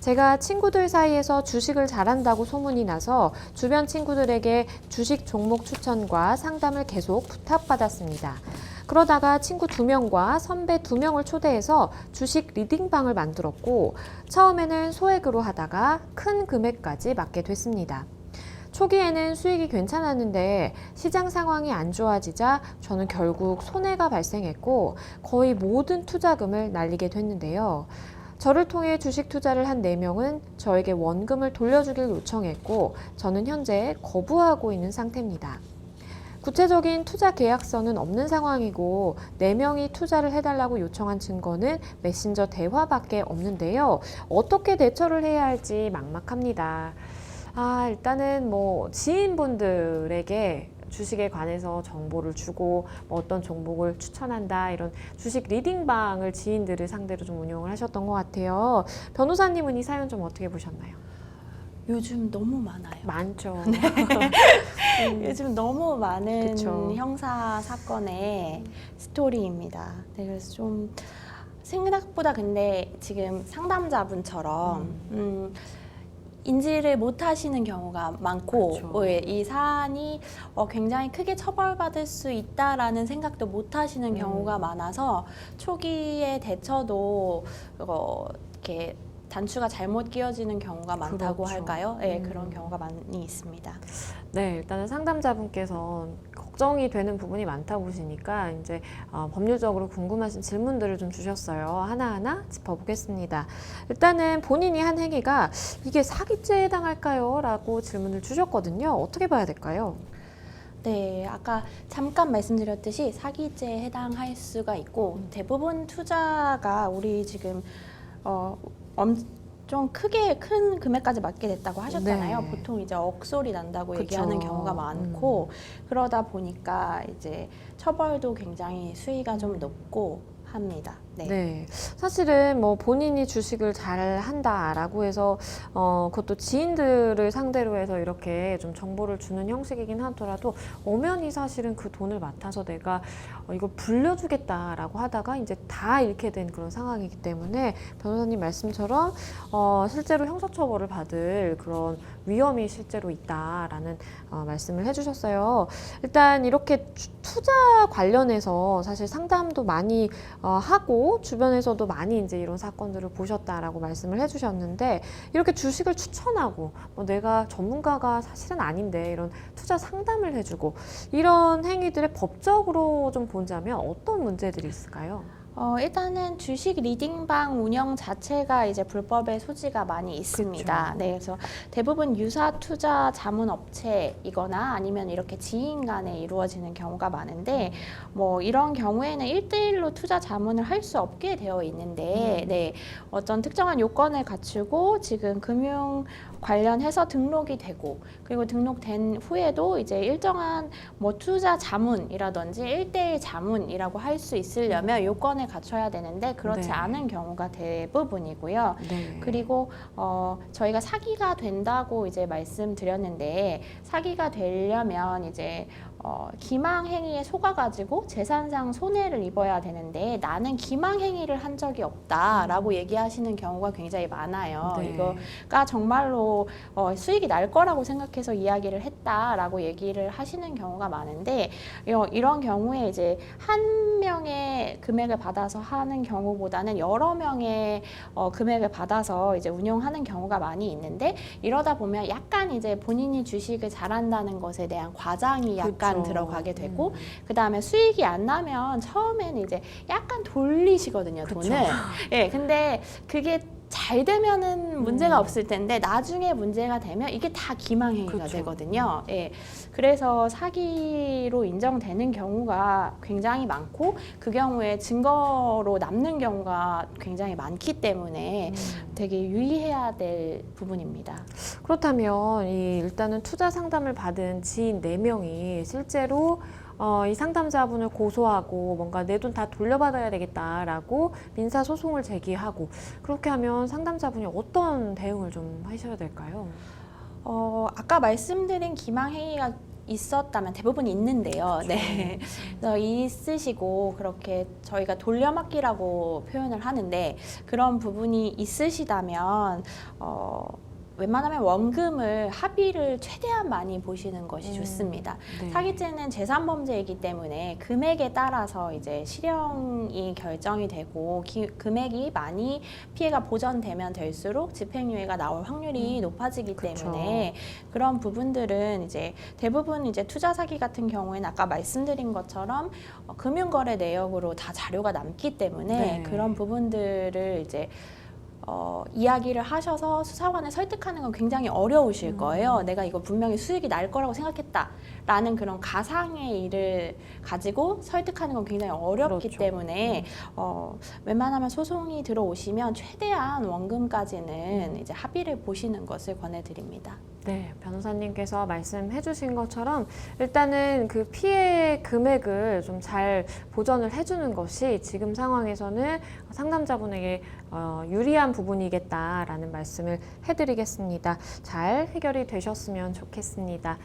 제가 친구들 사이에서 주식을 잘한다고 소문이 나서 주변 친구들에게 주식 종목 추천과 상담을 계속 부탁받았습니다. 그러다가 친구 2명과 선배 2명을 초대해서 주식 리딩방을 만들었고 처음에는 소액으로 하다가 큰 금액까지 맡게 됐습니다. 초기에는 수익이 괜찮았는데 시장 상황이 안 좋아지자 저는 결국 손해가 발생했고 거의 모든 투자금을 날리게 됐는데요. 저를 통해 주식 투자를 한 4명은 저에게 원금을 돌려주길 요청했고 저는 현재 거부하고 있는 상태입니다. 구체적인 투자 계약서는 없는 상황이고 4명이 투자를 해달라고 요청한 증거는 메신저 대화밖에 없는데요. 어떻게 대처를 해야 할지 막막합니다. 일단은 지인분들에게 주식에 관해서 정보를 주고 어떤 종목을 추천한다 이런 주식 리딩방을 지인들을 상대로 좀 운영을 하셨던 것 같아요. 변호사님은 이 사연 좀 어떻게 보셨나요? 요즘 너무 많아요. 많죠. 요즘 너무 많은 그쵸. 형사 사건의 스토리입니다. 네, 그래서 좀 생각보다 근데 지금 상담자분처럼 인지를 못 하시는 경우가 많고 그렇죠. 이 사안이 굉장히 크게 처벌받을 수 있다라는 생각도 못 하시는 경우가 많아서 초기에 대처도 이렇게 단추가 잘못 끼워지는 경우가 많다고 그렇죠. 할까요? 네, 그런 경우가 많이 있습니다. 네, 일단은 상담자분께서 걱정이 되는 부분이 많다 보시니까 이제 법률적으로 궁금하신 질문들을 좀 주셨어요. 하나하나 짚어보겠습니다. 일단은 본인이 한 행위가 이게 사기죄에 해당할까요? 라고 질문을 주셨거든요. 어떻게 봐야 될까요? 네, 아까 잠깐 말씀드렸듯이 사기죄에 해당할 수가 있고 대부분 투자가 우리 지금 엄청 큰 금액까지 맡게 됐다고 하셨잖아요. 네. 보통 이제 억소리 난다고 그쵸. 얘기하는 경우가 많고 그러다 보니까 이제 처벌도 굉장히 수위가 좀 높고 합니다. 네. 사실은 본인이 주식을 잘 한다라고 해서 그것도 지인들을 상대로 해서 이렇게 좀 정보를 주는 형식이긴 하더라도 엄연히 사실은 그 돈을 맡아서 내가 이걸 불려주겠다라고 하다가 이제 다 잃게 된 그런 상황이기 때문에 변호사님 말씀처럼 실제로 형사처벌을 받을 그런 위험이 실제로 있다라는 말씀을 해주셨어요. 일단 이렇게 투자 관련해서 사실 상담도 많이 하고 주변에서도 많이 이제 이런 사건들을 보셨다라고 말씀을 해주셨는데 이렇게 주식을 추천하고 내가 전문가가 사실은 아닌데 이런 투자 상담을 해주고 이런 행위들의 법적으로 좀 보자면 어떤 문제들이 있을까요? 일단은 주식 리딩방 운영 자체가 이제 불법의 소지가 많이 있습니다. 그쵸. 네, 그래서 대부분 유사 투자 자문 업체이거나 아니면 이렇게 지인 간에 이루어지는 경우가 많은데 이런 경우에는 1대1로 투자 자문을 할 수 없게 되어 있는데 네, 어떤 특정한 요건을 갖추고 지금 금융 관련해서 등록이 되고 그리고 등록된 후에도 이제 일정한 투자 자문이라든지 1대1 자문이라고 할 수 있으려면 요건을 갖춰야 되는데 그렇지 네. 않은 경우가 대부분이고요. 네. 그리고 저희가 사기가 된다고 이제 말씀드렸는데 사기가 되려면 이제 기망행위에 속아가지고 재산상 손해를 입어야 되는데 나는 기망행위를 한 적이 없다라고 얘기하시는 경우가 굉장히 많아요. 네. 이거가 정말로 수익이 날 거라고 생각해서 이야기를 했다라고 얘기를 하시는 경우가 많은데 이런 경우에 이제 한 명의 금액을 받아서 하는 경우보다는 여러 명의 금액을 받아서 이제 운용하는 경우가 많이 있는데 이러다 보면 약간 이제 본인이 주식을 잘한다는 것에 대한 과장이 약간 그쵸. 들어가게 되고 그 다음에 수익이 안 나면 처음에는 이제 약간 돌리시거든요, 그쵸. 돈을. 예, 근데 그게 잘 되면은 문제가 없을 텐데 나중에 문제가 되면 이게 다 기망행위가 그쵸. 되거든요. 예, 그래서 사기로 인정되는 경우가 굉장히 많고 그 경우에 증거로 남는 경우가 굉장히 많기 때문에 되게 유의해야 될 부분입니다. 그렇다면 일단은 투자 상담을 받은 지인 4명이 실제로 이 상담자분을 고소하고 뭔가 내 돈 다 돌려받아야 되겠다라고 민사소송을 제기하고 그렇게 하면 상담자분이 어떤 대응을 좀 하셔야 될까요? 아까 말씀드린 기망행위가 있었다면 대부분 있는데요. 네. 그래서 있으시고 그렇게 저희가 돌려막기라고 표현을 하는데 그런 부분이 있으시다면 웬만하면 원금을 합의를 최대한 많이 보시는 것이 좋습니다. 네. 사기죄는 재산범죄이기 때문에 금액에 따라서 이제 실형이 결정이 되고 금액이 많이 피해가 보전되면 될수록 집행유예가 나올 확률이 높아지기 그쵸. 때문에 그런 부분들은 이제 대부분 이제 투자 사기 같은 경우에는 아까 말씀드린 것처럼 금융거래 내역으로 다 자료가 남기 때문에 네. 그런 부분들을 이제 이야기를 하셔서 수사관을 설득하는 건 굉장히 어려우실 거예요. 내가 이거 분명히 수익이 날 거라고 생각했다라는 그런 가상의 일을 가지고 설득하는 건 굉장히 어렵기 그렇죠. 때문에 웬만하면 소송이 들어오시면 최대한 원금까지는 이제 합의를 보시는 것을 권해드립니다. 네, 변호사님께서 말씀해 주신 것처럼 일단은 그 피해 금액을 좀 잘 보전을 해주는 것이 지금 상황에서는 상담자분에게 유리한 부분이겠다라는 말씀을 해드리겠습니다. 잘 해결이 되셨으면 좋겠습니다.